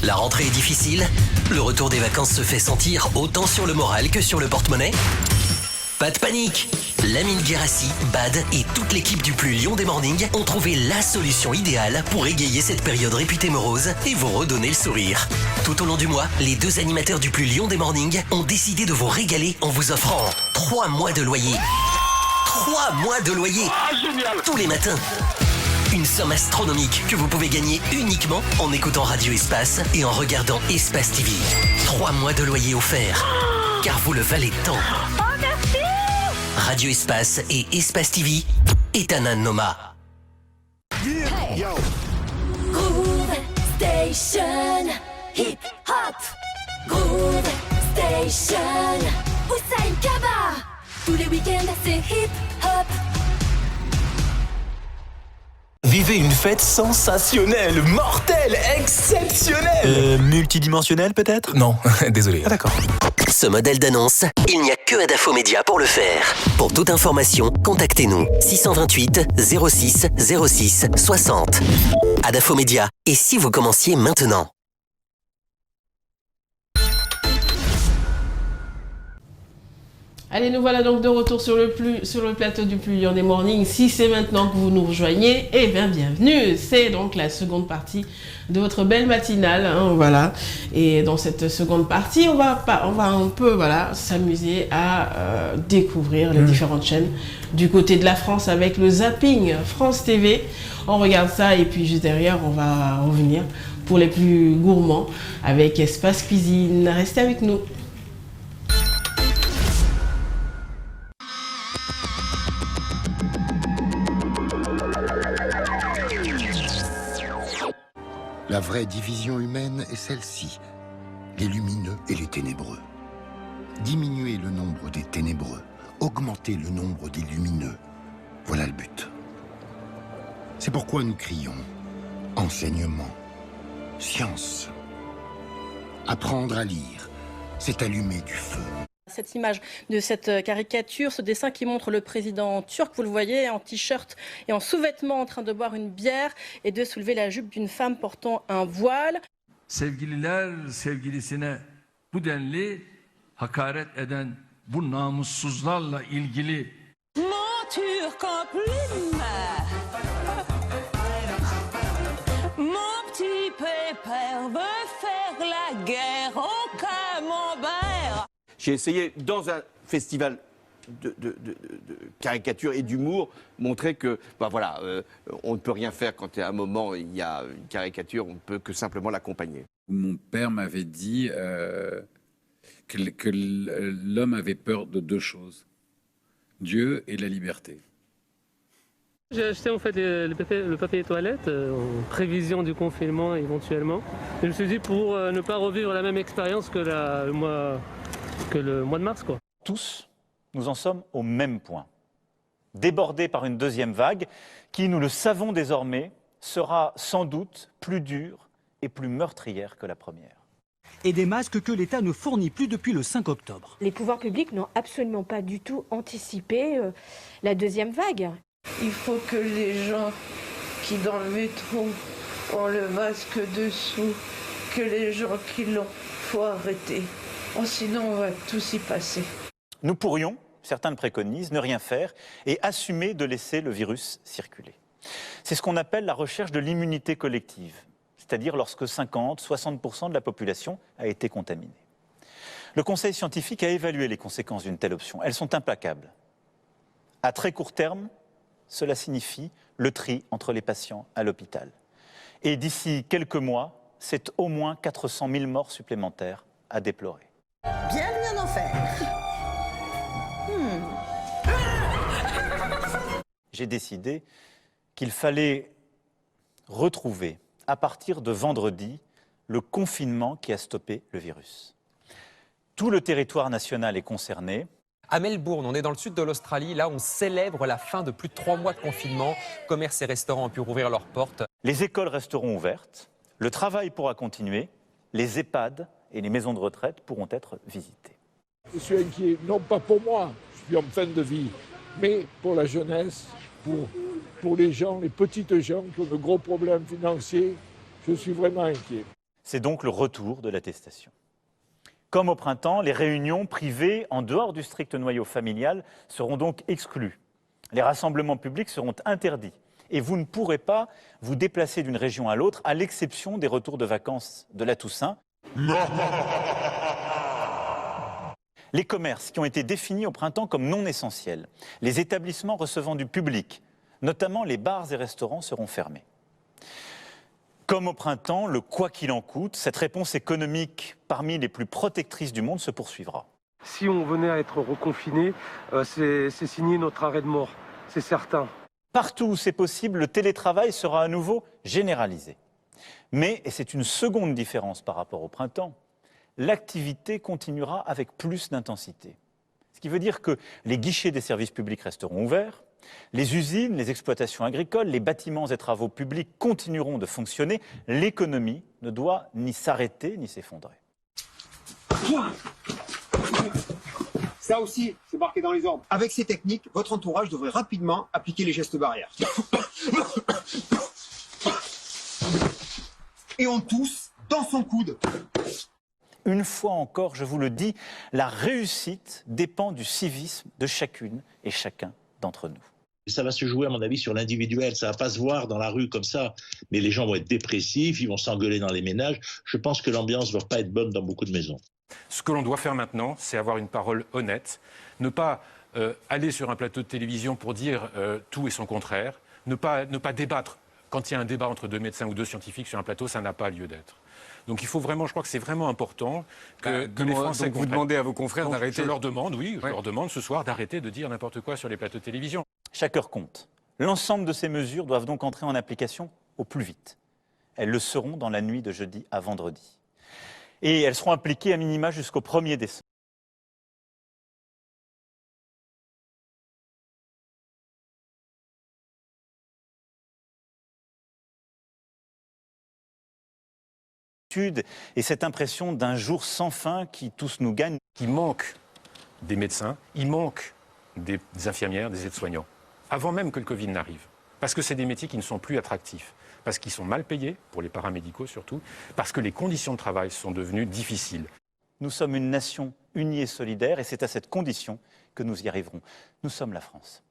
La rentrée est difficile? Le retour des vacances se fait sentir autant sur le moral que sur le porte-monnaie? Pas de panique! Lamine Guérassi, Bad et toute l'équipe du Plus Lyon des Mornings ont trouvé la solution idéale pour égayer cette période réputée morose et vous redonner le sourire. Tout au long du mois, les deux animateurs du Plus Lyon des Mornings ont décidé de vous régaler en vous offrant 3 mois de loyer. 3 mois de loyer! Génial! Tous les matins. Une somme astronomique que vous pouvez gagner uniquement en écoutant Radio Espace et en regardant Espace TV. 3 mois de loyer offerts. Car vous le valez tant. Oh, merci! Radio Espace et Espace TV est un Noma. Hey. Yo. Groove Station, hip hop. Groove Station, Hussein Kaba. Tous les week-ends c'est hip hop. Vivez une fête sensationnelle, mortelle, exceptionnelle. Multidimensionnelle peut-être? Non, désolé. Ah d'accord. Ce modèle d'annonce, il n'y a que Adafo Média pour le faire. Pour toute information, contactez-nous 628 06 06 60. Adafo Média. Et si vous commenciez maintenant? Allez, nous voilà donc de retour sur le plateau du Plus Lyon des Mornings. Si c'est maintenant que vous nous rejoignez, eh bien bienvenue. C'est donc la seconde partie de votre belle matinale, hein, voilà. Et dans cette seconde partie, on va un peu s'amuser à découvrir les différentes chaînes du côté de la France avec le zapping France TV. On regarde ça et puis juste derrière, on va revenir pour les plus gourmands avec Espace Cuisine. Restez avec nous. La vraie division humaine est celle-ci, les lumineux et les ténébreux. Diminuer le nombre des ténébreux, augmenter le nombre des lumineux, voilà le but. C'est pourquoi nous crions enseignement, science. Apprendre à lire, c'est allumer du feu. Cette image de cette caricature, ce dessin qui montre le président turc, vous le voyez, en t-shirt et en sous-vêtements en train de boire une bière et de soulever la jupe d'une femme portant un voile. Sevgililer sevgilisine bu denli hakaret eden bu namussuzlarla ilgili Mon turc en plume, mon petit pépère veut faire la guerre au camembert. J'ai essayé, dans un festival de caricature et d'humour, montrer que, on ne peut rien faire quand à un moment il y a une caricature, on ne peut que simplement l'accompagner. Mon père m'avait dit que l'homme avait peur de 2 choses, Dieu et la liberté. J'ai acheté en fait le papier toilette en prévision du confinement éventuellement. Et je me suis dit pour ne pas revivre la même expérience que le mois de mars, quoi. Tous, nous en sommes au même point. Débordés par une deuxième vague qui, nous le savons désormais, sera sans doute plus dure et plus meurtrière que la première. Et des masques que l'État ne fournit plus depuis le 5 octobre. Les pouvoirs publics n'ont absolument pas du tout anticipé la deuxième vague. Il faut que les gens qui dans le métro ont le masque dessous, que les gens qui l'ont, faut arrêter. Oh, sinon, on va tous y passer. Nous pourrions, certains le préconisent, ne rien faire et assumer de laisser le virus circuler. C'est ce qu'on appelle la recherche de l'immunité collective, c'est-à-dire lorsque 50-60% de la population a été contaminée. Le Conseil scientifique a évalué les conséquences d'une telle option. Elles sont implacables. À très court terme, cela signifie le tri entre les patients à l'hôpital. Et d'ici quelques mois, c'est au moins 400 000 morts supplémentaires à déplorer. Bienvenue en enfer. J'ai décidé qu'il fallait retrouver, à partir de vendredi, le confinement qui a stoppé le virus. Tout le territoire national est concerné. À Melbourne, on est dans le sud de l'Australie. Là, on célèbre la fin de plus de 3 mois de confinement. Commerces et restaurants ont pu rouvrir leurs portes. Les écoles resteront ouvertes. Le travail pourra continuer. Les EHPAD et les maisons de retraite pourront être visitées. Je suis inquiet, non pas pour moi, je suis en fin de vie, mais pour la jeunesse, pour les gens, les petites gens qui ont de gros problèmes financiers, je suis vraiment inquiet. C'est donc le retour de l'attestation. Comme au printemps, les réunions privées en dehors du strict noyau familial seront donc exclues. Les rassemblements publics seront interdits. Et vous ne pourrez pas vous déplacer d'une région à l'autre, à l'exception des retours de vacances de la Toussaint. Les commerces qui ont été définis au printemps comme non essentiels, les établissements recevant du public, notamment les bars et restaurants, seront fermés. Comme au printemps, le quoi qu'il en coûte, cette réponse économique parmi les plus protectrices du monde se poursuivra. Si on venait à être reconfiné, c'est signer notre arrêt de mort, c'est certain. Partout où c'est possible, le télétravail sera à nouveau généralisé. Mais, et c'est une seconde différence par rapport au printemps, l'activité continuera avec plus d'intensité. Ce qui veut dire que les guichets des services publics resteront ouverts, les usines, les exploitations agricoles, les bâtiments et travaux publics continueront de fonctionner. L'économie ne doit ni s'arrêter ni s'effondrer. Ça aussi, c'est marqué dans les ordres. Avec ces techniques, votre entourage devrait rapidement appliquer les gestes barrières. Et on tousse dans son coude. Une fois encore, je vous le dis, la réussite dépend du civisme de chacune et chacun d'entre nous. Ça va se jouer, à mon avis, sur l'individuel. Ça ne va pas se voir dans la rue comme ça. Mais les gens vont être dépressifs, ils vont s'engueuler dans les ménages. Je pense que l'ambiance ne va pas être bonne dans beaucoup de maisons. Ce que l'on doit faire maintenant, c'est avoir une parole honnête, ne pas aller sur un plateau de télévision pour dire tout et son contraire, ne pas débattre. Quand il y a un débat entre deux médecins ou deux scientifiques sur un plateau, ça n'a pas lieu d'être. Donc il faut vraiment, je crois que c'est vraiment important que les Français donc vous demandez à vos confrères d'arrêter. Je leur demande, oui, je leur demande ce soir d'arrêter de dire n'importe quoi sur les plateaux de télévision. Chaque heure compte. L'ensemble de ces mesures doivent donc entrer en application au plus vite. Elles le seront dans la nuit de jeudi à vendredi. Et elles seront appliquées à minima jusqu'au 1er décembre. Et cette impression d'un jour sans fin qui tous nous gagne. Il manque des médecins, il manque des infirmières, des aides-soignants, avant même que le Covid n'arrive. Parce que c'est des métiers qui ne sont plus attractifs, parce qu'ils sont mal payés, pour les paramédicaux surtout, parce que les conditions de travail sont devenues difficiles. Nous sommes une nation unie et solidaire, et c'est à cette condition que nous y arriverons. Nous sommes la France.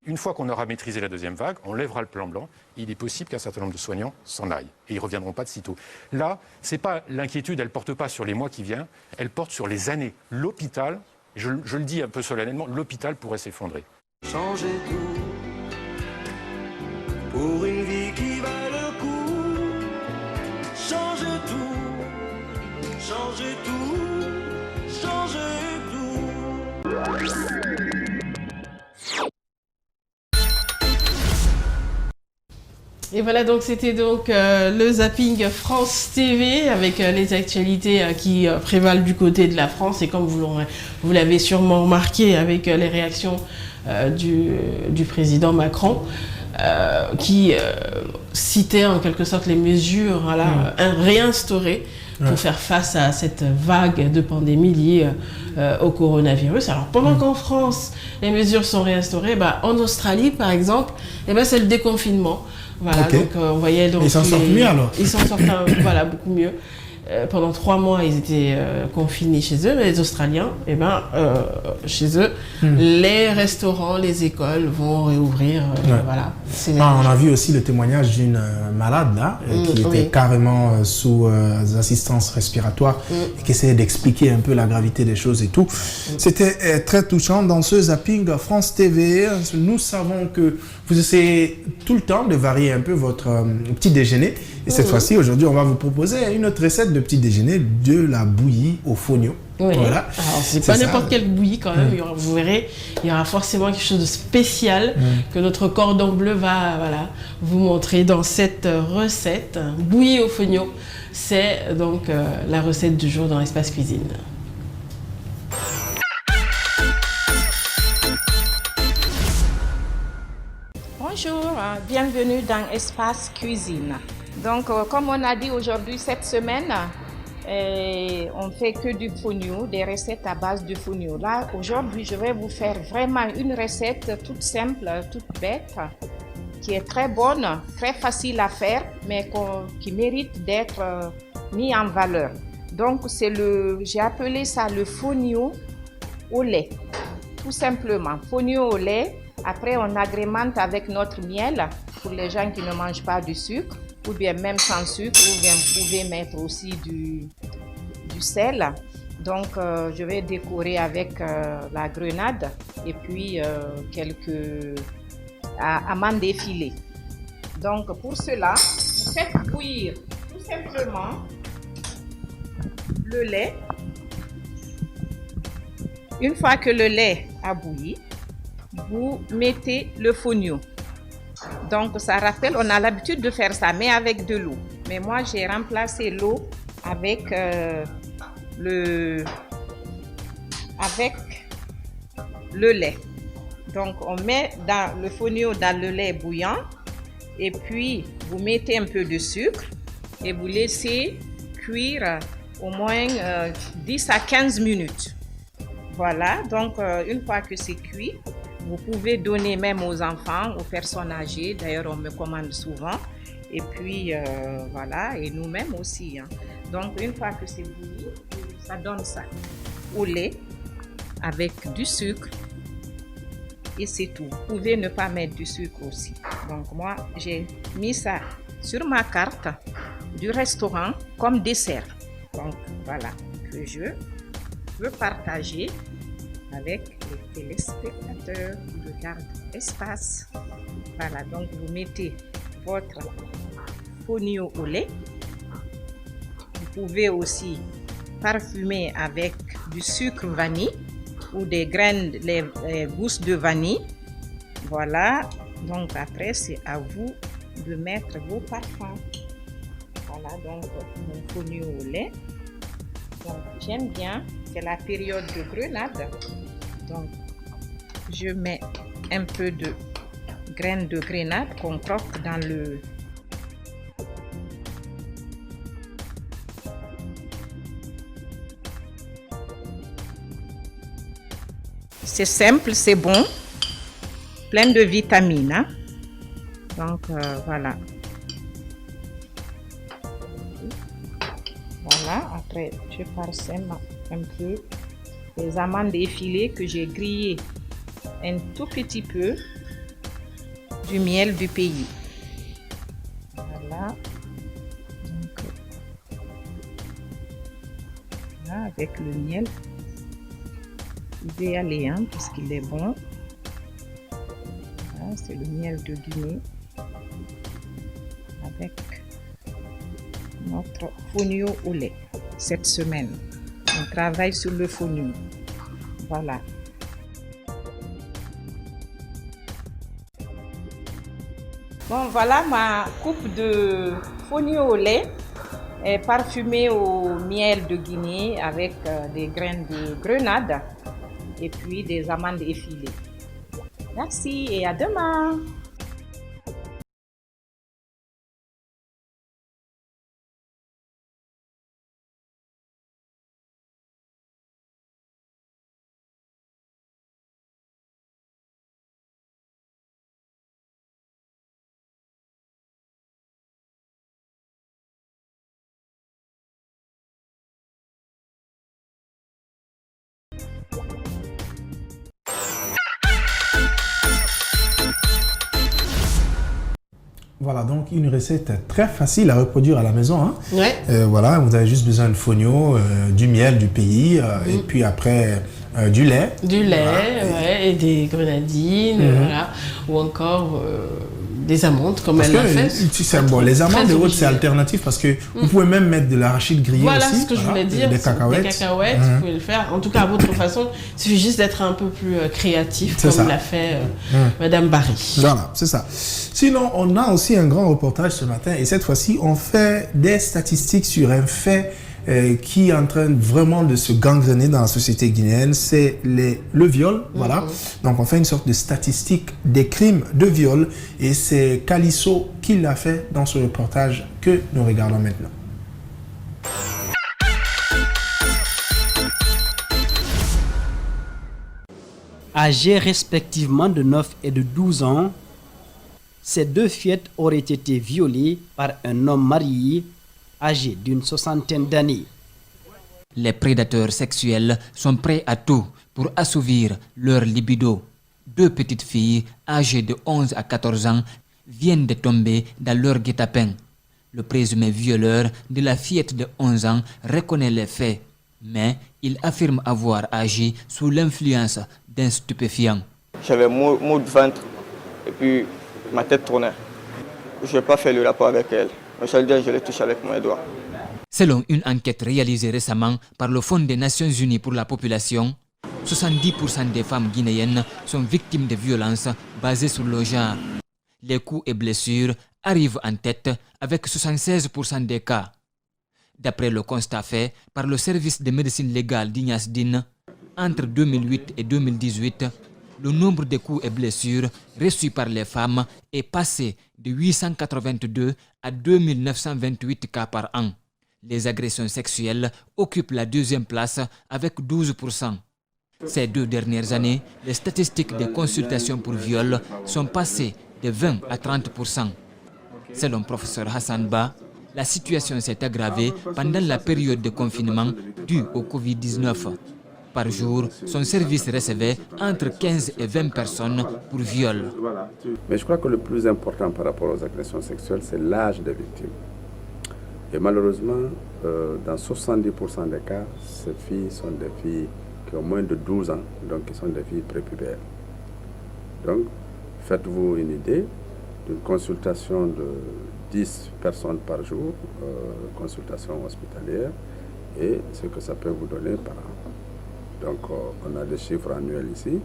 Une fois qu'on aura maîtrisé la deuxième vague, on lèvera le plan blanc. Il est possible qu'un certain nombre de soignants s'en aillent. Et ils ne reviendront pas de sitôt. Là, c'est pas l'inquiétude, elle ne porte pas sur les mois qui viennent, elle porte sur les années. L'hôpital, je le dis un peu solennellement, l'hôpital pourrait s'effondrer. Changer tout pour une vie qui va le coup. Changer tout, changer tout, changer tout. Et voilà, donc c'était donc le zapping France TV avec les actualités qui prévalent du côté de la France. Et comme vous l'avez sûrement remarqué avec les réactions du président Macron, qui citait en quelque sorte les mesures réinstaurées pour faire face à cette vague de pandémie liée au coronavirus. Alors pendant qu'en France, les mesures sont réinstaurées, en Australie par exemple, c'est le déconfinement. Voilà, donc on voyait donc ils s'en sortent mieux alors. Ils s'en sortent beaucoup mieux. Pendant 3 mois, ils étaient confinés chez eux, mais les Australiens, chez eux, les restaurants, les écoles vont réouvrir. Voilà. On a vu aussi le témoignage d'une malade là, qui était carrément sous assistance respiratoire et qui essayait d'expliquer un peu la gravité des choses et tout. C'était très touchant dans ce zapping France TV. Nous savons que vous essayez tout le temps de varier un peu votre petit déjeuner. Et cette fois-ci, aujourd'hui, on va vous proposer une autre recette de petit déjeuner, de la bouillie au fonio. Oui. Voilà. Alors, c'est pas n'importe quelle bouillie quand même. Vous verrez, il y aura forcément quelque chose de spécial que notre cordon bleu va vous montrer dans cette recette. Bouillie au fonio, c'est donc la recette du jour dans l'Espace Cuisine. Bonjour, bienvenue dans Espace Cuisine. Donc, comme on a dit aujourd'hui, cette semaine, on fait que du fonio, des recettes à base de fonio. Là, aujourd'hui, je vais vous faire vraiment une recette toute simple, toute bête, qui est très bonne, très facile à faire, mais qui mérite d'être mis en valeur. Donc j'ai appelé ça le fonio au lait, tout simplement. Fonio au lait. Après, on agrémente avec notre miel pour les gens qui ne mangent pas du sucre, ou bien même sans sucre, ou bien vous pouvez mettre aussi du sel. Donc, je vais décorer avec la grenade et puis quelques amandes effilées. Donc, pour cela, vous faites bouillir tout simplement le lait. Une fois que le lait a bouilli, vous mettez le fonio. Donc, ça rappelle, on a l'habitude de faire ça, mais avec de l'eau. Mais moi, j'ai remplacé l'eau avec le lait. Donc, on met le fonio dans le lait bouillant et puis vous mettez un peu de sucre et vous laissez cuire au moins 10 à 15 minutes. Voilà, donc une fois que c'est cuit, vous pouvez donner même aux enfants, aux personnes âgées. D'ailleurs, on me commande souvent. Et puis, voilà, et nous-mêmes aussi. Hein. Donc, une fois que c'est bouilli, ça donne ça au lait avec du sucre. Et c'est tout. Vous pouvez ne pas mettre du sucre aussi. Donc, moi, j'ai mis ça sur ma carte du restaurant comme dessert. Donc, voilà, que je veux partager avec les téléspectateurs qui regardent Espace. Voilà, donc vous mettez votre fonio au lait. Vous pouvez aussi parfumer avec du sucre vanille ou des graines, les gousses de vanille. Voilà, donc après c'est à vous de mettre vos parfums. Voilà, donc mon fonio au lait. Donc j'aime bien, c'est la période de grenade. Donc je mets un peu de graines de grenade qu'on croque dans le c'est simple, c'est bon, plein de vitamines. Hein? Donc voilà. Voilà, après je parsème un peu les amandes effilées que j'ai grillées un tout petit peu du miel du pays. Voilà. Donc, là, avec le miel, vous pouvez aller hein, parce qu'il est bon. Voilà, c'est le miel de Guinée avec notre fonio au lait cette semaine. On travaille sur le fonio. Voilà. Bon, voilà ma coupe de fonio au lait est parfumée au miel de Guinée avec des graines de grenade et puis des amandes effilées. Merci et à demain. Voilà, donc une recette très facile à reproduire à la maison. Hein. Ouais. Voilà, vous avez juste besoin de fonio, du miel du pays, et puis après du lait. Du lait, voilà. Ouais, et des grenadines, voilà, ou encore des amandes, comme elle l'a fait. Bon, les amandes et autres, c'est alternatif parce que vous pouvez même mettre de l'arachide grillé voilà aussi. Voilà ce que je voulais dire. Des cacahuètes. Des cacahuètes, vous pouvez le faire. En tout cas, à votre façon, il suffit juste d'être un peu plus créatif, comme l'a fait Madame Barry. Voilà, c'est ça. Sinon, on a aussi un grand reportage ce matin et cette fois-ci, on fait des statistiques sur un fait qui est en train vraiment de se gangréner dans la société guinéenne, c'est le viol, voilà. Donc on fait une sorte de statistique des crimes de viol et c'est Calisso qui l'a fait dans ce reportage que nous regardons maintenant. Âgées respectivement de 9 et de 12 ans, ces deux fillettes auraient été violées par un homme marié âgé d'une soixantaine d'années. Les prédateurs sexuels sont prêts à tout pour assouvir leur libido. 2 petites filles âgées de 11 à 14 ans viennent de tomber dans leur guet-apens. Le présumé violeur de la fillette de 11 ans reconnaît les faits, mais il affirme avoir agi sous l'influence d'un stupéfiant. J'avais mot de ventre et puis ma tête tournait. Je n'ai pas fait le rapport avec elle. Mais je l'ai touché avec mes doigts. Selon une enquête réalisée récemment par le Fonds des Nations Unies pour la population, 70% des femmes guinéennes sont victimes de violences basées sur le genre. Les coups et blessures arrivent en tête avec 76% des cas. D'après le constat fait par le service de médecine légale d'Ignace Dine, entre 2008 et 2018, le nombre de coups et blessures reçus par les femmes est passé de 882 à 2928 cas par an. Les agressions sexuelles occupent la 2e place avec 12%. Ces 2 dernières années, les statistiques des consultations pour viol sont passées de 20 à 30%. Selon le professeur Hassan Ba, la situation s'est aggravée pendant la période de confinement due au Covid-19. Par jour, son service recevait entre 15 et 20 personnes pour viol. Mais je crois que le plus important par rapport aux agressions sexuelles, c'est l'âge des victimes. Et malheureusement, dans 70% des cas, ces filles sont des filles qui ont moins de 12 ans, donc qui sont des filles prépubères. Donc, faites-vous une idée d'une consultation de 10 personnes par jour, consultation hospitalière, et ce que ça peut vous donner par an. Donc, on a des chiffres annuels ici,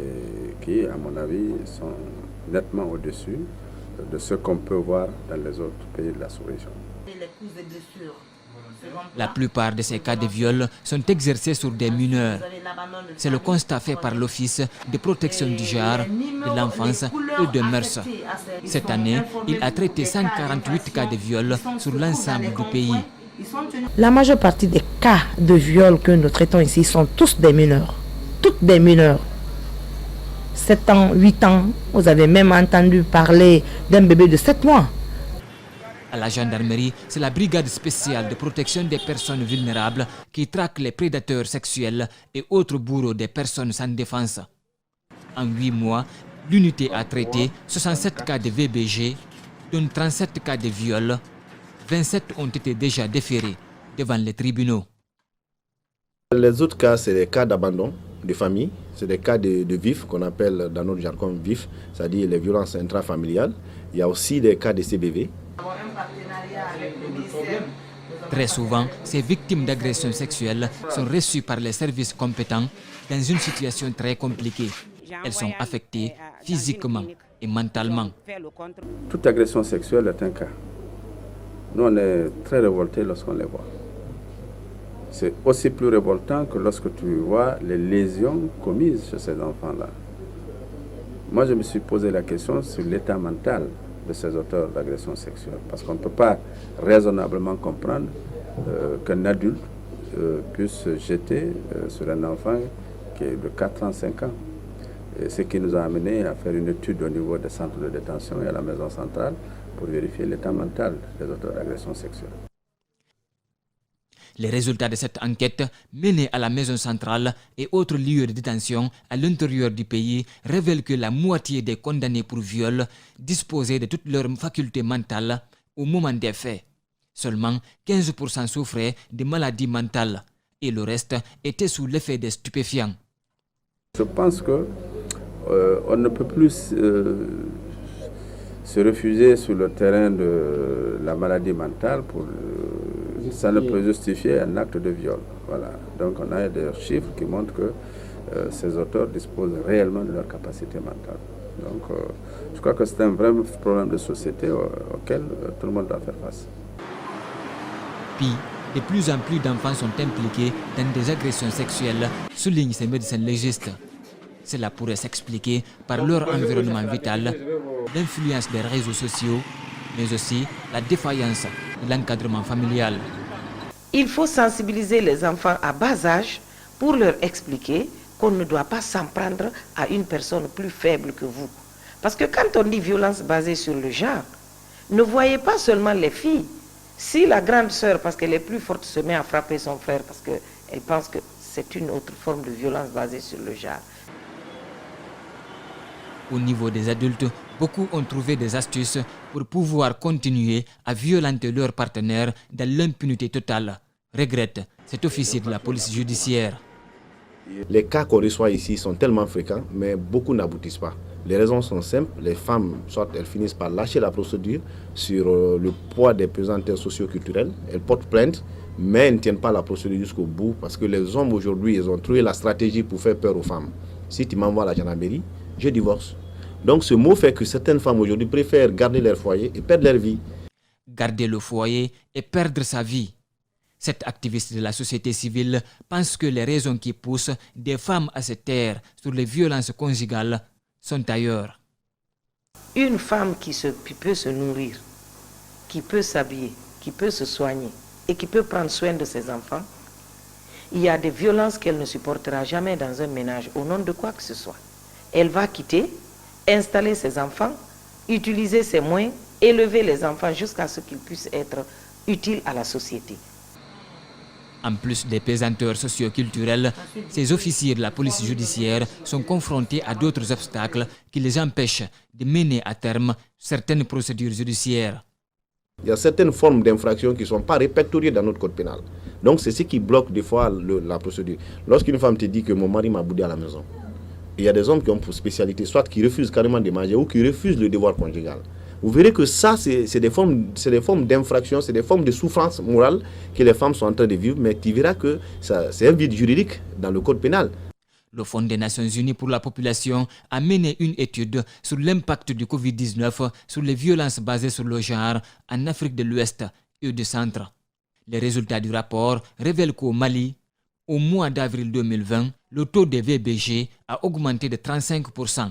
et qui, à mon avis, sont nettement au-dessus de ce qu'on peut voir dans les autres pays de la sous-région. La plupart de ces cas de viol sont exercés sur des mineurs. C'est le constat fait par l'Office de protection du genre, de l'enfance et de mœurs. Cette année, il a traité 148 cas de viol sur l'ensemble du pays. La majeure partie des cas de viol que nous traitons ici sont tous des mineurs. Toutes des mineurs. 7 ans, 8 ans, vous avez même entendu parler d'un bébé de 7 mois. À la gendarmerie, c'est la brigade spéciale de protection des personnes vulnérables qui traque les prédateurs sexuels et autres bourreaux des personnes sans défense. En 8 mois, l'unité a traité 67 cas de VBG, dont 37 cas de viol. 27 ont été déjà déférés devant les tribunaux. Les autres cas, c'est des cas d'abandon de famille, c'est des cas de vif qu'on appelle dans notre jargon vif, c'est-à-dire les violences intrafamiliales. Il y a aussi des cas de CBV. Très souvent, ces victimes d'agressions sexuelles sont reçues par les services compétents dans une situation très compliquée. Elles sont affectées physiquement et mentalement. Toute agression sexuelle est un cas. Nous, on est très révoltés lorsqu'on les voit. C'est aussi plus révoltant que lorsque tu vois les lésions commises chez ces enfants-là. Moi, je me suis posé la question sur l'état mental de ces auteurs d'agressions sexuelles. Parce qu'on ne peut pas raisonnablement comprendre qu'un adulte puisse se jeter sur un enfant qui est de 4 ans, 5 ans. Et ce qui nous a amené à faire une étude au niveau des centres de détention et à la maison centrale pour vérifier l'état mental des auteurs d'agressions sexuelles. Les résultats de cette enquête, menée à la maison centrale et autres lieux de détention à l'intérieur du pays, révèlent que la moitié des condamnés pour viol disposaient de toutes leurs facultés mentales au moment des faits. Seulement 15% souffraient de maladies mentales et le reste était sous l'effet des stupéfiants. Je pense que on ne peut plus se refuser sur le terrain de la maladie mentale pour ça ne peut justifier un acte de viol. Voilà. Donc on a des chiffres qui montrent que ces auteurs disposent réellement de leur capacité mentale. Donc je crois que c'est un vrai problème de société auquel tout le monde doit faire face. Puis, de plus en plus d'enfants sont impliqués dans des agressions sexuelles, soulignent ces médecins légistes. Cela pourrait s'expliquer par leur environnement vital, l'influence des réseaux sociaux, mais aussi la défaillance de l'encadrement familial. Il faut sensibiliser les enfants à bas âge pour leur expliquer qu'on ne doit pas s'en prendre à une personne plus faible que vous. Parce que quand on dit violence basée sur le genre, ne voyez pas seulement les filles, Si la grande sœur, parce qu'elle est plus forte, se met à frapper son frère parce qu'elle pense que c'est une autre forme de violence basée sur le genre. Au niveau des adultes, beaucoup ont trouvé des astuces pour pouvoir continuer à violenter leurs partenaires dans l'impunité totale, regrette cet officier de la police judiciaire. Les cas qu'on reçoit ici sont tellement fréquents, mais beaucoup n'aboutissent pas. Les raisons sont simples. Les femmes, soit elles finissent par lâcher la procédure sur le poids des pesanteurs socio-culturelles. Elles portent plainte, mais elles ne tiennent pas la procédure jusqu'au bout parce que les hommes aujourd'hui, ils ont trouvé la stratégie pour faire peur aux femmes. Si tu m'envoies à la gendarmerie, je divorce. Donc ce mot fait que certaines femmes aujourd'hui préfèrent garder leur foyer et perdre leur vie. Garder le foyer et perdre sa vie. Cette activiste de la société civile pense que les raisons qui poussent des femmes à se taire sur les violences conjugales sont ailleurs. Une femme qui peut se nourrir, qui peut s'habiller, qui peut se soigner et qui peut prendre soin de ses enfants, il y a des violences qu'elle ne supportera jamais dans un ménage au nom de quoi que ce soit. Elle va quitter, installer ses enfants, utiliser ses moyens, élever les enfants jusqu'à ce qu'ils puissent être utiles à la société. En plus des pesanteurs socio-culturels, ces officiers de la police judiciaire sont confrontés à d'autres obstacles qui les empêchent de mener à terme certaines procédures judiciaires. Il y a certaines formes d'infractions qui ne sont pas répertoriées dans notre code pénal. Donc c'est ce qui bloque des fois la procédure. Lorsqu'une femme te dit que mon mari m'a boudé à la maison, il y a des hommes qui ont pour spécialité soit qui refusent carrément de manger ou qui refusent le devoir conjugal. Vous verrez que ça, c'est des formes d'infraction, c'est des formes de souffrance morale que les femmes sont en train de vivre, mais tu verras que c'est un vide juridique dans le code pénal. Le Fonds des Nations Unies pour la population a mené une étude sur l'impact du Covid-19 sur les violences basées sur le genre en Afrique de l'Ouest et du Centre. Les résultats du rapport révèlent qu'au Mali, au mois d'avril 2020, le taux de VBG a augmenté de 35%.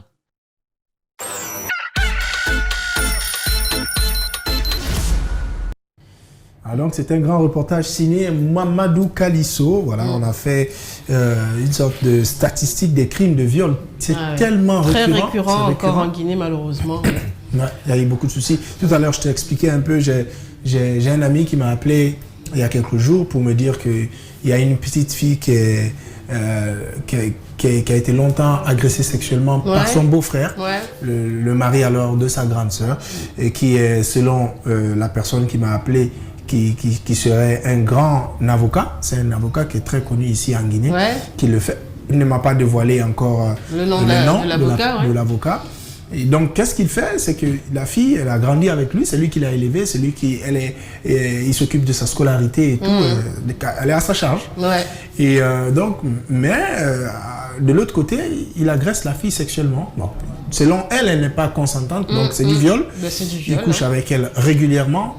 Ah, donc c'est un grand reportage signé Mamadou Kalisso. Voilà, on a fait une sorte de statistique des crimes de viol. C'est tellement très récurrent. récurrent encore en Guinée malheureusement. Ouais, il y a eu beaucoup de soucis. Tout à l'heure, je t'ai expliqué un peu, j'ai un ami qui m'a appelé il y a quelques jours pour me dire qu'il y a une petite fille qui a été longtemps agressée sexuellement par son beau-frère, le mari alors de sa grande sœur, et qui est, selon la personne qui m'a appelé, qui serait un grand avocat. C'est un avocat qui est très connu ici en Guinée, qui le fait. Il ne m'a pas dévoilé encore le nom de l'avocat. Et donc, qu'est-ce qu'il fait? C'est que la fille, elle a grandi avec lui, c'est lui qui l'a élevée, c'est lui qui, il s'occupe de sa scolarité et tout, elle est à sa charge. Et donc, mais de l'autre côté, il agresse la fille sexuellement. Bon, selon elle, elle n'est pas consentante, donc c'est du viol. Il couche avec elle régulièrement,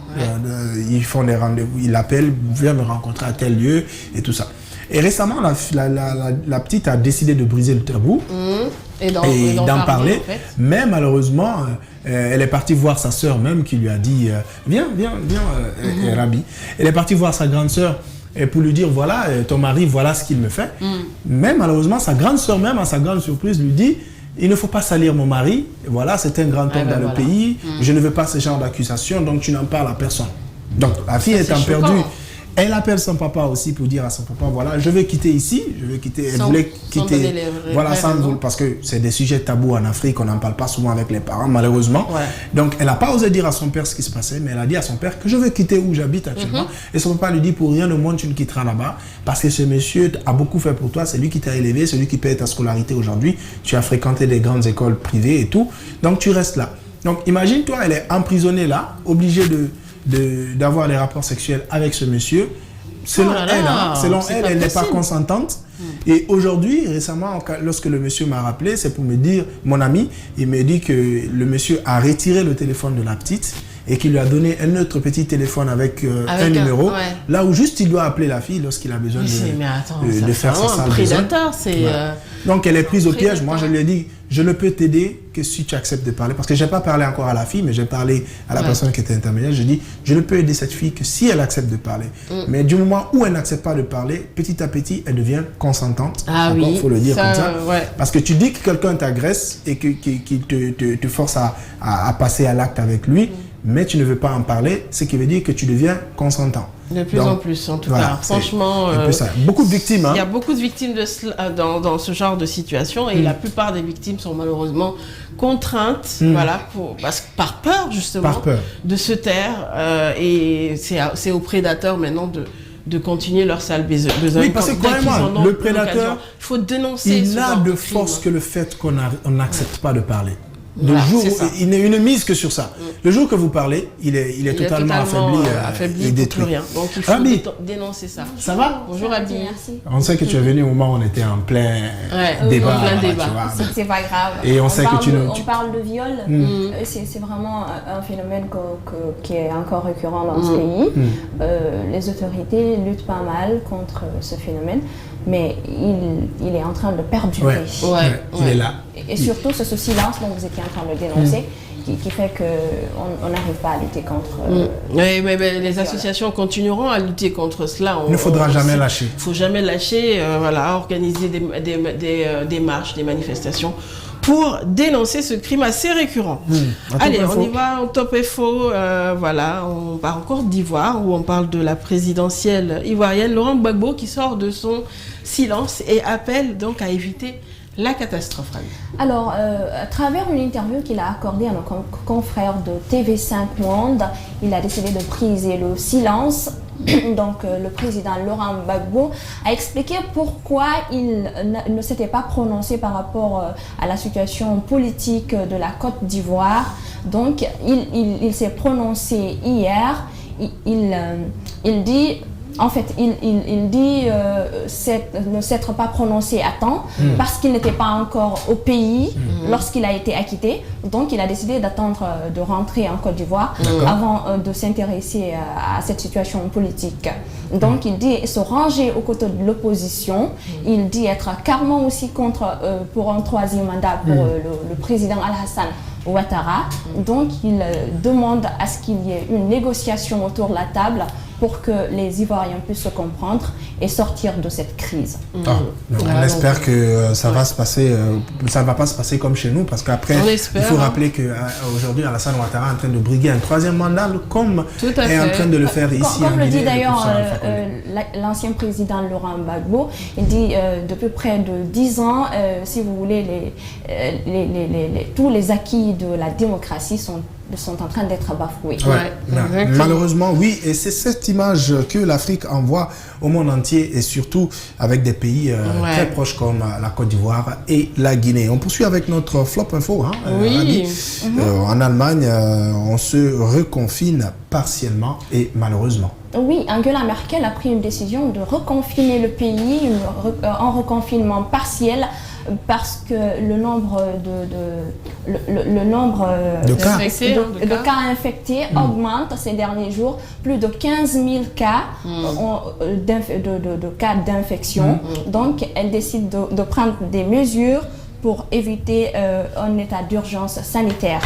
ils font des rendez-vous, il l'appelle, viens me rencontrer à tel lieu et tout ça. Et récemment, la petite a décidé de briser le tabou et d'en parler. En fait. Mais malheureusement, elle est partie voir sa sœur même qui lui a dit viens, Rabi. Elle est partie voir sa grande sœur pour lui dire voilà, ton mari, voilà ce qu'il me fait. Mais malheureusement, sa grande sœur même, à sa grande surprise, lui dit il ne faut pas salir mon mari. Voilà, c'est un grand homme dans le pays. Je ne veux pas ce genre d'accusation, donc tu n'en parles à personne. Donc la fille étant perdue. Elle appelle son papa aussi pour dire à son papa, voilà, je vais quitter ici, elle voulait quitter, voilà, parce que c'est des sujets tabous en Afrique, on n'en parle pas souvent avec les parents, malheureusement. Donc, elle n'a pas osé dire à son père ce qui se passait, mais elle a dit à son père que je veux quitter où j'habite actuellement. Et son papa lui dit, pour rien au monde, tu ne quitteras là-bas, parce que ce monsieur a beaucoup fait pour toi, c'est lui qui t'a élevé, c'est lui qui paye ta scolarité aujourd'hui, tu as fréquenté des grandes écoles privées et tout, donc tu restes là. Donc, imagine-toi, elle est emprisonnée là, obligée d'avoir des rapports sexuels avec ce monsieur. Selon elle n'est pas consentante. Et aujourd'hui, récemment, lorsque le monsieur m'a rappelé, c'est pour me dire, mon ami, il me dit que le monsieur a retiré le téléphone de la petite et qu'il lui a donné un autre petit téléphone avec un numéro, là où juste il doit appeler la fille lorsqu'il a besoin de faire sa salle prédateur, Donc elle est prise au piège. Moi je lui ai dit, je ne peux t'aider que si tu acceptes de parler. Parce que je n'ai pas parlé encore à la fille, mais j'ai parlé à la personne qui était intermédiaire. Je dis, je ne peux aider cette fille que si elle accepte de parler. Mais du moment où elle n'accepte pas de parler, petit à petit, elle devient consentante. Il faut le dire comme ça. Parce que tu dis que quelqu'un t'agresse et qu'il te force à passer à l'acte avec lui. mais tu ne veux pas en parler, ce qui veut dire que tu deviens consentant. De plus en plus, en tout cas. Franchement, beaucoup de victimes. Hein. Il y a beaucoup de victimes dans ce genre de situation et la plupart des victimes sont malheureusement contraintes, par peur justement de se taire et c'est aux prédateurs maintenant de continuer leur sale besogne. Oui, parce que croyez-moi, le prédateur, il faut dénoncer il n'a de force que le fait qu'on n'accepte pas de parler. Le jour où il n'est une mise que sur ça. Le jour que vous parlez, il est totalement affaibli et détruit. Rien. Donc il faut dénoncer ça. Ça va? Bonjour Abdi. Merci. On sait que tu es venu au moment où on était en plein débat. C'est pas grave. Et on sait que on parle de viol. C'est vraiment un phénomène qui est encore récurrent dans ce pays. Les autorités luttent pas mal contre ce phénomène. Mais il est en train de perdurer. Il est là. Et surtout, c'est ce silence dont vous étiez en train de dénoncer qui fait qu'on n'arrive pas à lutter contre... mais les associations continueront à lutter contre cela. Il ne faudra jamais lâcher. Il ne faut jamais lâcher, organiser des marches, des manifestations pour dénoncer ce crime assez récurrent. Allez, on y va, en top et faux. On part en Côte d'Ivoire où on parle de la présidentielle ivoirienne Laurent Gbagbo qui sort de son silence et appelle donc à éviter la catastrophe. Alors, à travers une interview qu'il a accordée à nos confrères de TV5 Monde, il a décidé de briser le silence. Donc, le président Laurent Gbagbo a expliqué pourquoi il ne s'était pas prononcé par rapport à la situation politique de la Côte d'Ivoire. Donc, il s'est prononcé hier. Il dit... En fait, il dit ne s'être pas prononcé à temps parce qu'il n'était pas encore au pays lorsqu'il a été acquitté. Donc, il a décidé d'attendre de rentrer en Côte d'Ivoire avant de s'intéresser à cette situation politique. Donc, il dit se ranger aux côtés de l'opposition. Il dit être carrément aussi contre pour un troisième mandat pour le président Alassane Ouattara. Donc, il demande à ce qu'il y ait une négociation autour de la table pour que les Ivoiriens puissent se comprendre et sortir de cette crise. On espère que ça va se passer, ça ne va pas se passer comme chez nous, parce qu'après, il faut rappeler qu'aujourd'hui, Alassane Ouattara est en train de briguer un troisième mandat, comme est en train de le faire ici. Comme le dit d'ailleurs l'ancien président Laurent Gbagbo, il dit depuis près de 10 ans, si vous voulez, tous les acquis de la démocratie sont en train d'être bafoués. Malheureusement, oui, et c'est cette image que l'Afrique envoie au monde entier, et surtout avec des pays très proches comme la Côte d'Ivoire et la Guinée. On poursuit avec notre flop info. En Allemagne, on se reconfine partiellement et malheureusement. Oui, Angela Merkel a pris une décision de reconfiner le pays en reconfinement partiel, parce que le nombre de cas infectés augmente ces derniers jours. Plus de 15 000 cas de cas d'infection. Donc, elle décide de prendre des mesures pour éviter un état d'urgence sanitaire.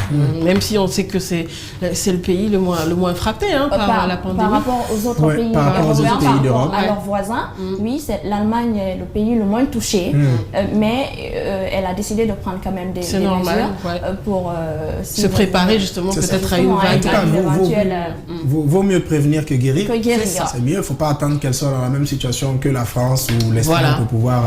Même si on sait que c'est le pays le moins frappé par la pandémie. Par rapport aux autres pays, par rapport aux autres pays d'Europe, à leurs voisins, oui, l'Allemagne est le pays le moins touché, mais elle a décidé de prendre quand même des mesures pour se préparer justement peut-être à une vague. Vaut mieux prévenir que guérir. C'est mieux, il ne faut pas attendre qu'elle soit dans la même situation que la France ou l'Espagne pour pouvoir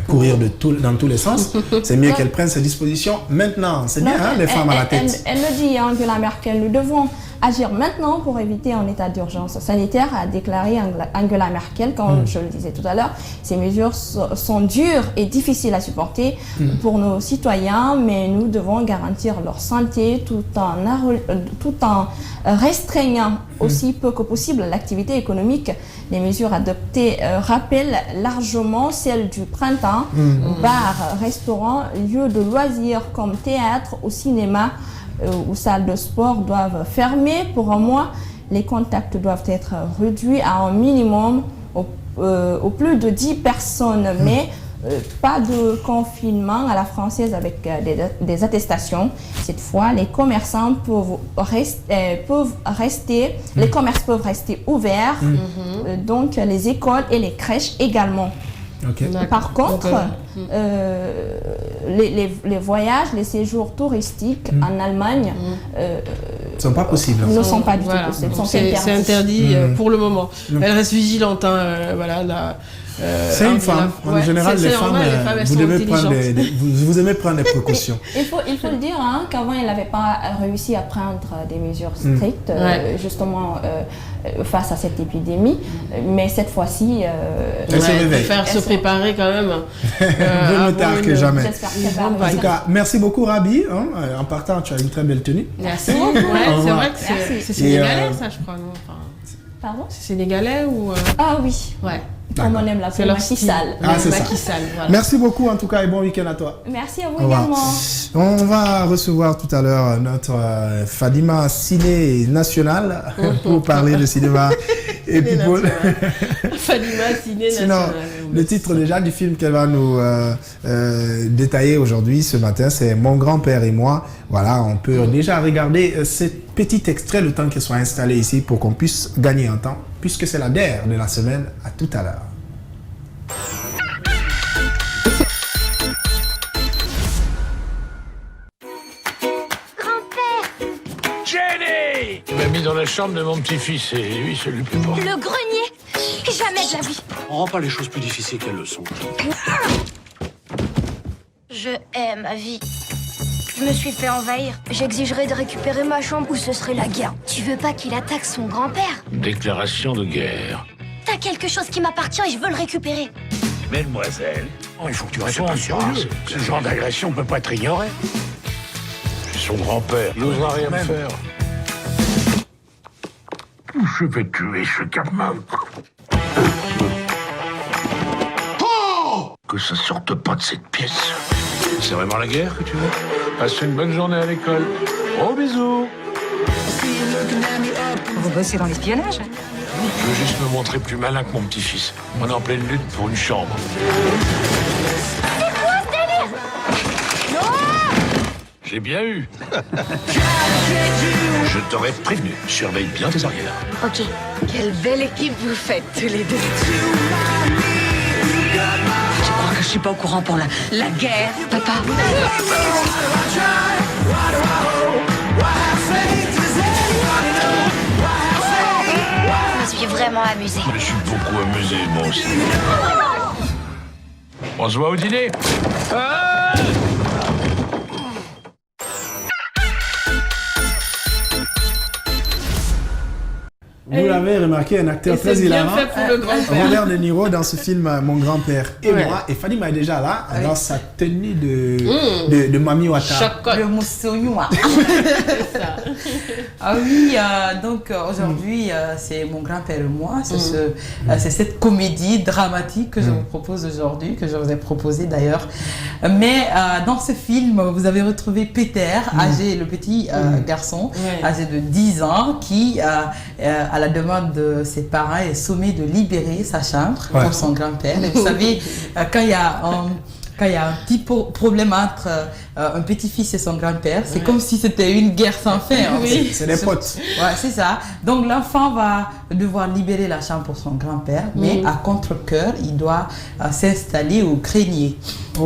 courir dans tous les sens. C'est mieux qu'elle prenne ses dispositions maintenant. C'est bien, les femmes à la tête. Elle le dit, Angela Merkel, nous devons agir maintenant pour éviter un état d'urgence sanitaire, a déclaré Angela Merkel. Comme je le disais tout à l'heure, ces mesures sont dures et difficiles à supporter pour nos citoyens, mais nous devons garantir leur santé tout en restreignant aussi peu que possible l'activité économique. Les mesures adoptées rappellent largement celles du printemps. Bars, restaurants, lieux de loisirs comme théâtre ou cinéma ou salles de sport doivent fermer pour un mois. Les contacts doivent être réduits à un minimum au plus de 10 personnes, mais pas de confinement à la française avec des attestations. Cette fois, les commerçants peuvent rester, les commerces peuvent rester ouverts, donc les écoles et les crèches également. Par contre, les voyages, les séjours touristiques en Allemagne sont pas possibles. Ne sont pas du tout possibles. C'est interdit pour le moment. Elle reste vigilante. C'est une femme. En général, les femmes, vous aimez prendre des précautions. Il faut le dire qu'avant, elle n'avait pas réussi à prendre des mesures strictes, justement, face à cette épidémie. Mais cette fois-ci, elle se réveille. Faire se préparer quand même. Mieux tard que jamais. En tout cas, merci beaucoup, Rabi. En partant, tu as une très belle tenue. Merci. C'est vrai que c'est sénégalais, ça, je crois. Pardon? C'est sénégalais ou... Ah oui. Ouais. Comme on aime l'appeler, Macky Sall. C'est ça. Voilà. Merci beaucoup en tout cas et bon week-end à toi. Merci à vous également. On va recevoir tout à l'heure notre Fadima Ciné National pour parler de cinéma et people. Fadima Ciné National. Le titre déjà du film qu'elle va nous détailler aujourd'hui, ce matin, c'est Mon grand-père et moi. Voilà, on peut déjà regarder ce petit extrait le temps qu'elle soit installée ici pour qu'on puisse gagner un temps, puisque c'est la dernière de la semaine. À tout à l'heure. Grand-père! Jenny! Il m'a mis dans la chambre de mon petit-fils et lui, ça lui plaît pas. Le grenier! Jamais de la vie! On rend pas les choses plus difficiles qu'elles le sont. Je hais ma vie. Je me suis fait envahir. J'exigerais de récupérer ma chambre ou ce serait la guerre. Tu veux pas qu'il attaque son grand-père? Déclaration de guerre. T'as quelque chose qui m'appartient et je veux le récupérer. Mademoiselle, il faut que tu répondes. Ce genre d'agression peut pas être ignoré. C'est son grand-père. Il n'osera rien me faire. Je vais tuer ce gamin. Oh! Que ça sorte pas de cette pièce. C'est vraiment la guerre que tu veux? Passe une bonne journée à l'école. Gros bisous. Vous bossez dans l'espionnage? Je veux juste me montrer plus malin que mon petit-fils. On est en pleine lutte pour une chambre. C'est quoi ce délire? J'ai bien eu. Je t'aurais prévenu. Surveille bien tes arrières. Ok. Quelle belle équipe vous faites tous les deux. Je crois que je suis pas au courant pour la guerre, papa. Je me suis vraiment amusée. Je suis beaucoup amusé, moi aussi. On se voit au dîner. Vous l'avez remarqué, un acteur très hilarant. Robert De Niro dans ce film Mon grand-père et moi. Et Fadima est déjà là dans sa tenue de Mami Wata. Le Moussoyoua. Ah oui, donc aujourd'hui c'est Mon grand-père et moi. C'est cette comédie dramatique que je vous propose aujourd'hui, que je vous ai proposé d'ailleurs. Mais dans ce film, vous avez retrouvé Peter, âgé, le petit garçon, âgé de 10 ans, qui à la demande de ses parents est sommé de libérer sa chambre pour son grand-père. Et vous savez, quand il y a un petit problème entre un petit-fils et son grand-père, c'est comme si c'était une guerre sans fin. Oui. C'est des potes. Ouais, c'est ça. Donc l'enfant va devoir libérer la chambre pour son grand-père, mais à contre-cœur, il doit s'installer au grenier.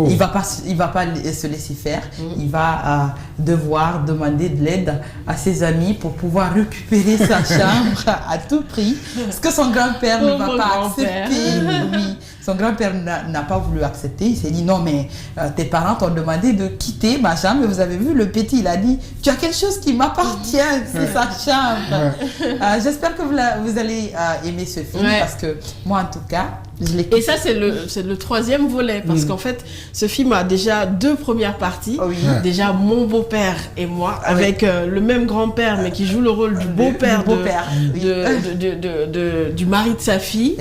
Il va pas se laisser faire. Il va devoir demander de l'aide à ses amis pour pouvoir récupérer sa chambre à tout prix. Parce que son grand-père ne va pas accepter. Oui. Son grand-père n'a pas voulu accepter. Il s'est dit non, mais tes parents t'ont demandé de quitter ma chambre. Et vous avez vu, le petit, il a dit tu as quelque chose qui m'appartient, c'est sa chambre. J'espère que vous allez aimer ce film parce que moi, en tout cas, je l'ai kiffé. Et ça, c'est le troisième volet parce qu'en fait, ce film a déjà 2 premières parties. Déjà, Mon beau-père et moi, avec le même grand-père, mais qui joue le rôle du beau-père du mari de sa fille,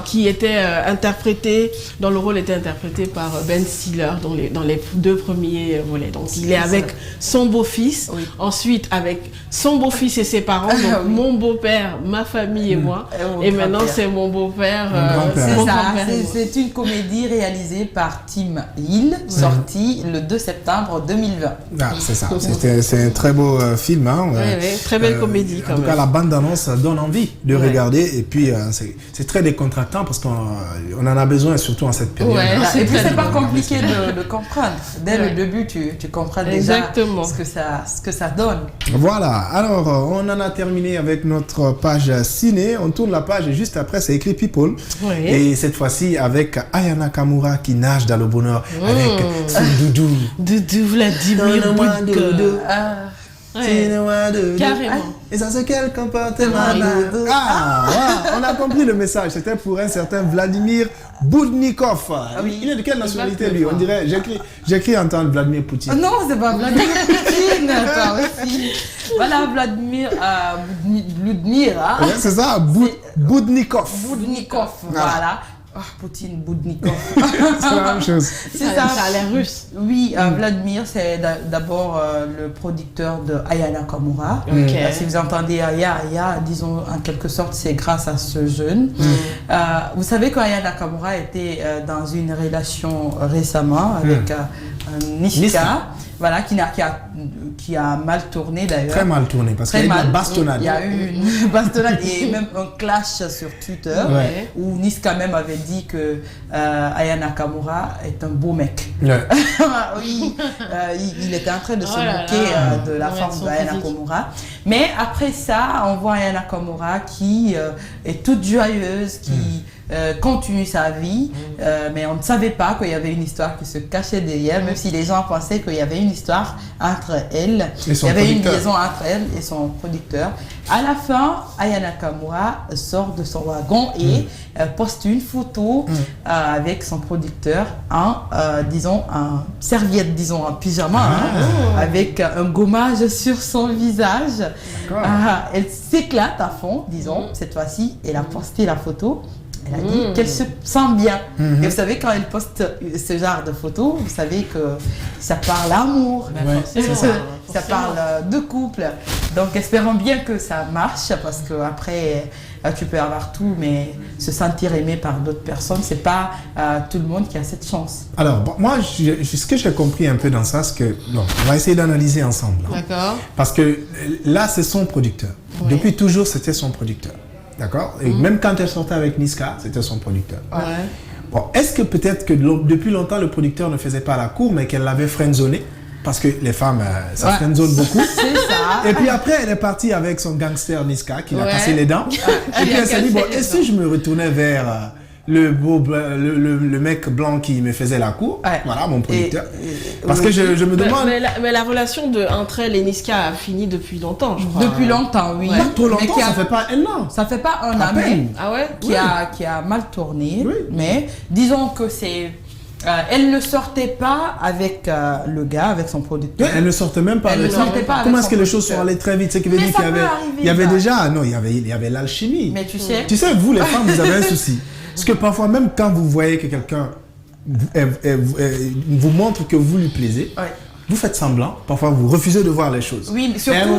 qui était interprété, dont le rôle était interprété par Ben Stiller dans les 2 premiers volets. Donc, il est avec son beau-fils, ensuite avec son beau-fils et ses parents, donc mon beau-père, ma famille et moi, et maintenant c'est mon beau-père. C'est une comédie réalisée par Tim Hill, sortie le 2 septembre 2020. Ah, c'est ça, c'est un très beau film. Hein, très belle comédie quand même. En tout cas, la bande-annonce donne envie de regarder et puis c'est très décontractant parce qu'on On en a besoin, surtout en cette période. Ouais, et puis c'est pas compliqué de comprendre. Dès le début, tu comprends déjà ce que ça donne. Voilà, alors on en a terminé avec notre page ciné. On tourne la page et juste après, c'est écrit People. Oui. Et cette fois-ci avec Aya Nakamura qui nage dans le bonheur avec son doudou. Doudou Vladimir Doudou. Carrément. Et ça c'est quel comportement. On a compris le message. C'était pour un certain Vladimir Boudnikov. Il est de quelle nationalité lui? On dirait, j'écris en tant que Vladimir Poutine. Non, c'est pas Vladimir Poutine. Toi aussi. Voilà Vladimir Vladimir. C'est ça, Boudnikov. Boudnikov, voilà. Poutine, Boudnikov. C'est la même chose. Ça a l'air russe. Oui, Vladimir, c'est d'abord le producteur de Aya Nakamura. Si vous entendez Aya, disons en quelque sorte, c'est grâce à ce jeune. Vous savez qu'Aya Nakamura était dans une relation récemment avec Niska. Voilà, qui a mal tourné d'ailleurs. Très mal tourné, parce qu'il y a eu une bastonnade. Il y a eu une bastonnade et même un clash sur Twitter où Niska même avait dit que Aya Nakamura est un beau mec. Ouais. Oui, il était en train de se moquer de la forme d'Aya Nakamura. Mais après ça, on voit Aya Nakamura qui est toute joyeuse, qui continue sa vie, mais on ne savait pas qu'il y avait une histoire qui se cachait derrière, même si les gens pensaient qu'il y avait une histoire entre elle, il y avait une liaison entre elle et son producteur. À la fin, Aya Nakamura sort de son wagon et poste une photo avec son producteur en serviette, en pyjama, avec un gommage sur son visage. Elle s'éclate à fond, cette fois-ci, elle a posté la photo. Elle a dit qu'elle se sent bien. Et vous savez, quand elle poste ce genre de photos, vous savez que ça parle d'amour, ça parle de couple. Donc espérons bien que ça marche, parce qu'après, tu peux avoir tout, mais se sentir aimé par d'autres personnes, c'est pas tout le monde qui a cette chance. Alors, moi, ce que j'ai compris un peu dans ça, c'est que, on va essayer d'analyser ensemble. D'accord. Parce que là, c'est son producteur. Ouais. Depuis toujours, c'était son producteur. D'accord. Et même quand elle sortait avec Niska, c'était son producteur. Ouais. Bon, est-ce que peut-être que depuis longtemps, le producteur ne faisait pas la cour, mais qu'elle l'avait friendzoné? Parce que les femmes, ça friendzone beaucoup. C'est ça. Et puis après, elle est partie avec son gangster Niska, qui l'a cassé les dents. Et puis elle s'est dit, et si je me retournais vers le mec blanc qui me faisait la cour, voilà mon producteur. Parce que je me demande... Mais la relation entre elle et Niska a fini depuis longtemps, je crois. Depuis longtemps, oui. Pas trop longtemps, ça fait pas un an. Ça fait pas un an, qui a mal tourné. Oui. Mais disons que c'est... elle ne sortait pas avec le gars, avec son producteur. Elle ne sortait même pas avec son producteur. Comment est-ce que les choses sont allées très vite? C'est qu'il veut dire qu'il y avait déjà... Non, il y avait l'alchimie. Mais tu sais... Tu sais, vous les femmes, vous avez un souci. Parce que parfois, même quand vous voyez que quelqu'un vous montre que vous lui plaisez, vous faites semblant, parfois vous refusez de voir les choses. Oui, mais surtout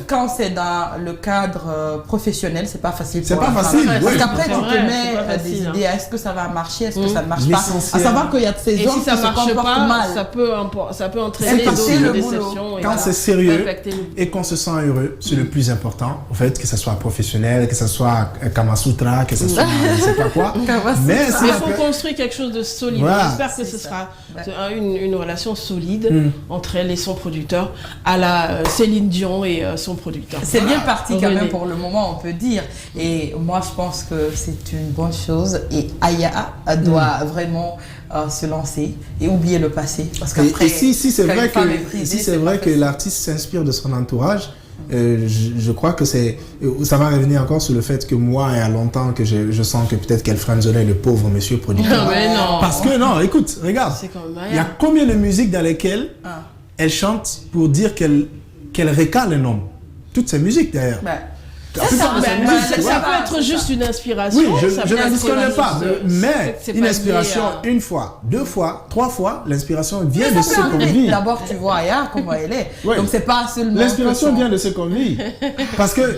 quand c'est dans le cadre professionnel, c'est pas facile. C'est pas facile. Parce qu'après, tu te mets des idées, est-ce que ça va marcher, est-ce que ça ne marche pas? À savoir qu'il y a de ces hommes qui se comportent mal. Ça peut entraîner d'autres déceptions. Quand c'est sérieux et qu'on se sent heureux, c'est le plus important. En fait, que ce soit professionnel, que ce soit Kamasutra, que ce soit je sais pas quoi. Mais il faut construire quelque chose de solide. J'espère que ce sera une relation solide entre elle et son producteur, à la Céline Dion et son producteur. C'est bien parti quand même pour le moment, on peut dire. Et moi, je pense que c'est une bonne chose. Et Aya doit vraiment se lancer et oublier le passé. Parce qu'après, si c'est vrai que l'artiste s'inspire de son entourage, je crois que ça va revenir encore sur le fait que moi, il y a longtemps que je sens que peut-être qu'elle friendzonnait le pauvre monsieur producteur. Non. Parce que non, écoute, regarde, il y a combien de musiques dans lesquelles elle chante pour dire qu'elle recale un homme. Toutes ces musiques d'ailleurs. Ça peut être juste une inspiration. Oui, je ne disconnais pas, mais une inspiration une fois, 2 fois, 3 fois, l'inspiration vient de ce qu'on vit. D'abord, tu vois Aya, comment elle est. Oui. Donc, c'est pas seulement... L'inspiration vient de ce qu'on vit. Parce que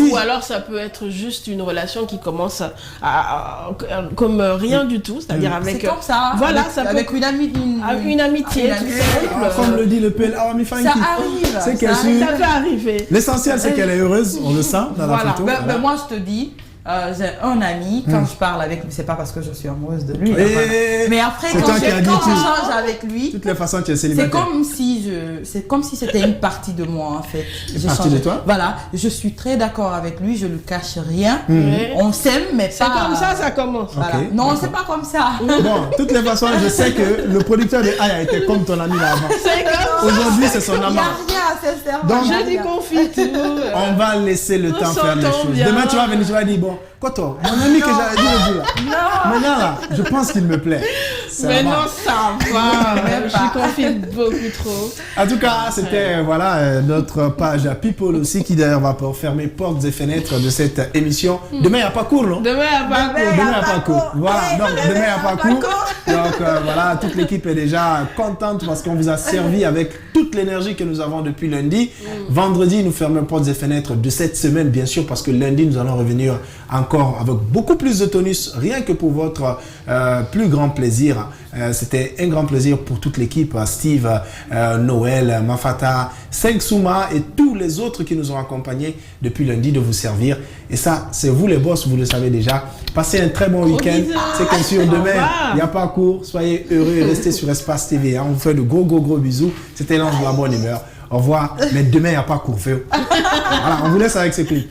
Ou alors, ça peut être juste une relation qui commence comme rien du tout, c'est-à-dire avec... C'est comme ça. Voilà, avec une amitié. Comme le dit le PL, ça arrive. Ça peut arriver. L'essentiel, c'est qu'elle est heureuse, on le sent. Voilà, mais moi je te dis, j'ai un ami, quand je parle avec lui, c'est pas parce que je suis amoureuse de lui. Mais après, quand je change avec lui, de toutes les façons, tu es célibataire. C'est comme si c'était une partie de moi en fait. Une partie de toi? Voilà, je suis très d'accord avec lui, je lui cache rien. On s'aime, mais pas. C'est comme ça commence. Voilà. Okay, non, c'est pas comme ça. Bon, de toutes les façons, je sais que le producteur de Aya était comme ton ami là avant. C'est comme ça. Aujourd'hui, c'est son amant. Il n'y a rien, sincèrement. Donc, je dis confiture. On va laisser le temps faire les choses. Bien. Demain, tu vas venir, tu vas dire, bon, Koto, mon ami que j'avais dit le jour là. Non. Maintenant là, je pense qu'il me plaît. Mais non, ça va. Je confie beaucoup trop. En tout cas, c'était notre page People aussi qui d'ailleurs va fermer portes et fenêtres de cette émission. Demain, il n'y a pas cours, non? Demain, il n'y a pas cours. Voilà, donc demain, il n'y a pas cours. Donc voilà, toute l'équipe est déjà contente parce qu'on vous a servi avec toute l'énergie que nous avons depuis lundi. Vendredi, nous fermons portes et fenêtres de cette semaine, bien sûr, parce que lundi, nous allons revenir encore avec beaucoup plus de tonus, rien que pour votre plus grand plaisir. C'était un grand plaisir pour toute l'équipe, Steve, Noël, Mafata, Souma et tous les autres qui nous ont accompagnés depuis lundi de vous servir. Et ça, c'est vous les boss, vous le savez déjà. Passez un très bon week-end. C'est comme sûr, demain, il n'y a pas cours. Soyez heureux et restez sur Espace TV. On vous fait de gros bisous. C'était l'ange de la bonne humeur. Au revoir. Mais demain, il n'y a pas cours. Voilà, on vous laisse avec ces clips.